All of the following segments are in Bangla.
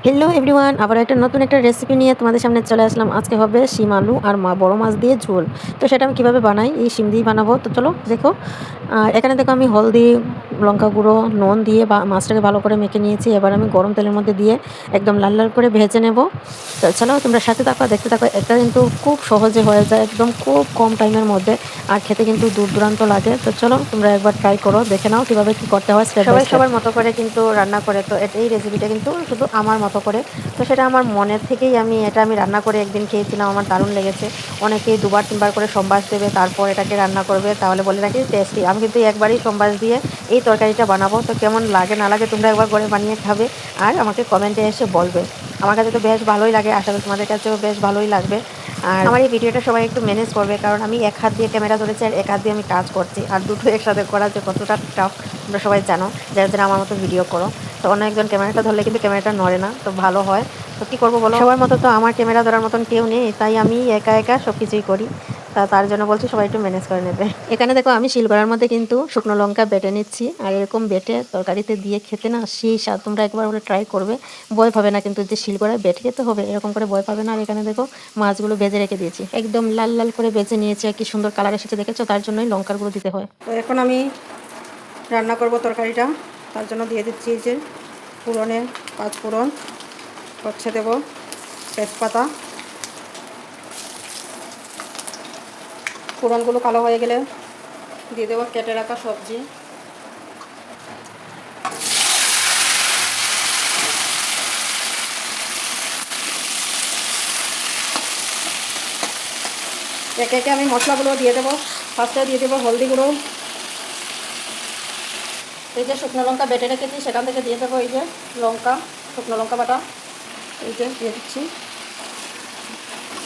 হ্যালো এভরিওয়ান, আবার একটা নতুন একটা রেসিপি নিয়ে তোমাদের সামনে চলে আসলাম। আজকে হবে শিম আলু আর বড় মাছ দিয়ে ঝোল। তো সেটা আমি কীভাবে বানাই, এই শিম দিয়েই বানাবো। তো চলো দেখো। এখানে দেখো আমি হলদি, লঙ্কা গুঁড়ো, নুন দিয়ে বা মাছটাকে ভালো করে মেখে নিয়েছি। এবার আমি গরম তেলের মধ্যে দিয়ে একদম লাল লাল করে ভেজে নেব। তো চলো তোমরা সাথে থাকো, দেখতে থাকো। এটা কিন্তু খুব সহজে হয়ে যায়, একদম খুব কম টাইমের মধ্যে, আর খেতে কিন্তু দূর দূরান্ত লাগে। তো চলো তোমরা একবার ট্রাই করো, দেখে নাও কীভাবে কী করতে হয়। সবাই সবার মতো করে কিন্তু রান্না করে, তো এই রেসিপিটা কিন্তু শুধু আমার মতো করে। তো সেটা আমার মনের থেকেই আমি রান্না করে একদিন খেয়েছিলাম, আমার দারুণ লেগেছে। অনেকেই দুবার তিনবার করে সম্বাস দেবে, তারপর এটাকে রান্না করবে, তাহলে বলে নাকি টেস্টি। আমি কিন্তু একবারই সম্বাস দিয়ে এই তরকারিটা বানাবো। তো কেমন লাগে না লাগে তোমরা একবার করে বানিয়ে খাবে, আর আমাকে কমেন্টে এসে বলবে। আমার কাছে তো বেশ ভালোই লাগে, আশা করি তোমাদের কাছেও বেশ ভালোই লাগবে। আর আমার এই ভিডিওটা সবাই একটু ম্যানেজ করবে, কারণ আমি এক হাত দিয়ে ক্যামেরা ধরেছি আর এক হাত দিয়ে আমি কাজ করছি, আর দুটো একসাথে করা যে কতটা টাফ তোমরা সবাই জানো, যারা যারা আমার মতো ভিডিও করো। তো অন্য একজন ক্যামেরাটা ধরলে কিন্তু ক্যামেরাটা নড়ে না, তো ভালো হয়। তো কী করবো বলো, সবার মতো তো আমার ক্যামেরা ধরার মতন কেউ নেই, তাই আমি একা একা সব কিছুই করি। তার জন্য বলছি সবাই একটু ম্যানেজ করে নেবে। এখানে দেখো আমি শিলগড়ার মধ্যে কিন্তু শুকনো লঙ্কা বেটে নিচ্ছি, আর এরকম বেটে তরকারিতে দিয়ে খেতে না সেই স্বাদ। তোমরা একবার হলে ট্রাই করবে, ভয় পাবে না কিন্তু যে শিলগড়ায় বেটে খেতে হবে, এরকম করে ভয় পাবে না। আর এখানে দেখো মাছগুলো ভেজে রেখে দিয়েছি, একদম লাল লাল করে ভেজে নিয়েছি, আর কি সুন্দর কালার এসেছে দেখেছো, তার জন্যই লঙ্কার গুঁড়ো দিতে হয়। তো এখন আমি রান্না করব তরকারিটা, তার জন্য দিয়ে দিচ্ছি যে ফোড়নে 5 ফোড়ন, হচ্ছে দেবো তেজপাতা। ফোড়নগুলো কালো হয়ে গেলে দিয়ে দেবো কেটে রাখা সবজি। একে একে আমি মশলাগুলো দিয়ে দেবো। ফার্স্টে দিয়ে দেবো হলদি গুঁড়ো, এই যে শুকনো লঙ্কা বেটে রেখেছি সেখান থেকে দিয়ে দেবো এই যে লঙ্কা, শুকনো লঙ্কা বাটা, এই যে দিয়ে দিচ্ছি।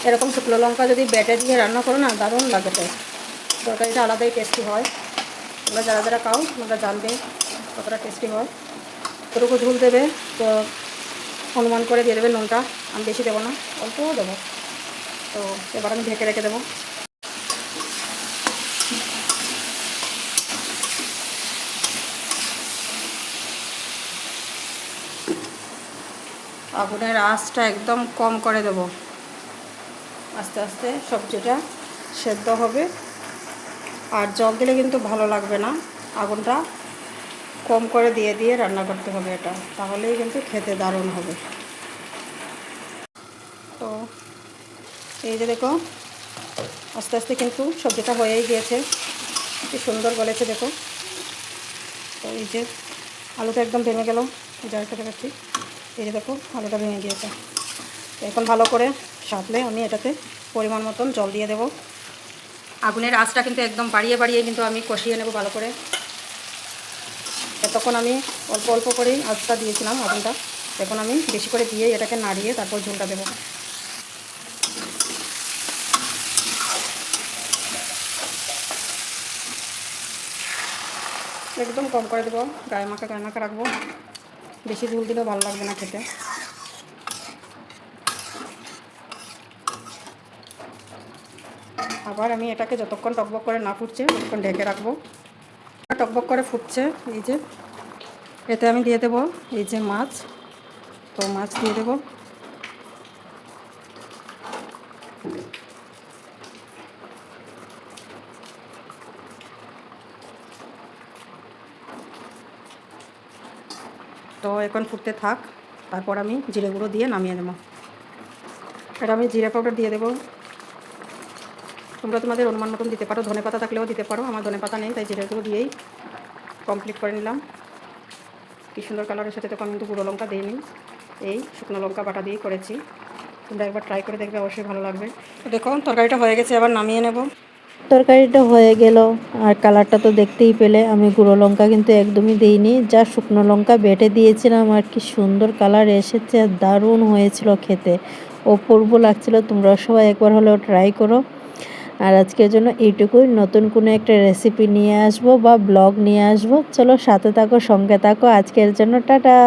এরকম শুকনো লঙ্কা যদি বেটে দিয়ে রান্না করো না, দারুণ লাগে, তরকারিটা আলাদাই টেস্টি হয়। তোমরা যারা যারা খাও তোমরা জানবে কতটা টেস্টি হয়। এটুকু ঝোল দেবে, তো অনুমান করে দিয়ে দেবে নুনটা, আমি বেশি দেবো না, অল্পও দেবো। তো এবার আমি ঢেকে রেখে দেবো। আগুনের আঁচটা একদম কম করে দেব, আস্তে আস্তে সবজিটা সেদ্ধ হবে। আর জল দিলে কিন্তু ভালো লাগবে না, আগুনটা কম করে দিয়ে দিয়ে রান্না করতে হবে এটা, তাহলেই কিন্তু খেতে দারুণ হবে। তো এই যে দেখো আস্তে আস্তে কিন্তু সবজিটা হয়েই গিয়েছে, কি সুন্দর গলেছে দেখো। তো এই যে আলুটা একদম ভেঙে গেল, যা খেতে পাচ্ছি, এই যে দেখো আলুটা ভেঙে গিয়েছে। এখন ভালো করে সাঁতলে আমি এটাতে পরিমাণ মতন জল দিয়ে দেব। আগুনের আঁচটা কিন্তু একদম বাড়িয়ে বাড়িয়ে কিন্তু আমি কষিয়ে নেব ভালো করে। এতক্ষণ আমি অল্প অল্প করেই আঁচটা দিয়েছিলাম আগুনটা, এখন আমি বেশি করে দিয়ে এটাকে নাড়িয়ে তারপর ঝোলটা দেবো। একদম কম করে দেবো, গায়ে মাখা রাখবো, বেশি ঝোল দিলেও ভালো লাগবে না খেতে। আবার আমি এটাকে যতক্ষণ টকবক করে না ফুটছে ততক্ষণ ঢেকে রাখবো। টকবক করে ফুটছে, এই যে এতে আমি দিয়ে দেবো এই যে মাছ, তো মাছ দিয়ে দেবো। তো এখন ফুটতে থাক, তারপর আমি জিরে গুঁড়ো দিয়ে নামিয়ে দেবো। এটা আমি জিরে পাউডার দিয়ে দেবো, তোমরা তোমাদের অনুমান মতন দিতে পারো, ধনে পাতা থাকলেও দিতে পারো, আমার ধনে পাতা নেই তাই জিরে গুঁড়ো দিয়েই কমপ্লিট করে নিলাম। কী সুন্দর কালারের সাথে তখন কিন্তু গুঁড়ো লঙ্কা দিইনি, এই শুকনো লঙ্কা বাটা দিয়েই করেছি। তোমরা একবার ট্রাই করে দেখবে, অবশ্যই ভালো লাগবে। দেখো তরকারিটা হয়ে গেছে, এবার নামিয়ে নেব। তরকারিটা হয়ে গেল, আর কালারটা তো দেখতেই পেলে, আমি গুঁড়ো লঙ্কা কিন্তু একদমই দিইনি, যা শুকনো লঙ্কা বেটে দিয়েছিলাম, আর কি সুন্দর কালার এসেছে, দারুণ হয়েছিল খেতে, অপূর্ব লাগছিল। তোমরা সবাই একবার হলেও ট্রাই করো। আর আজকের জন্য এইটুকুই, নতুন কোনো একটা রেসিপি নিয়ে আসবো বা ব্লগ নিয়ে আসবো। চলো সাথে থাকো, সঙ্গে থাকো। আজকের জন্য টাটা।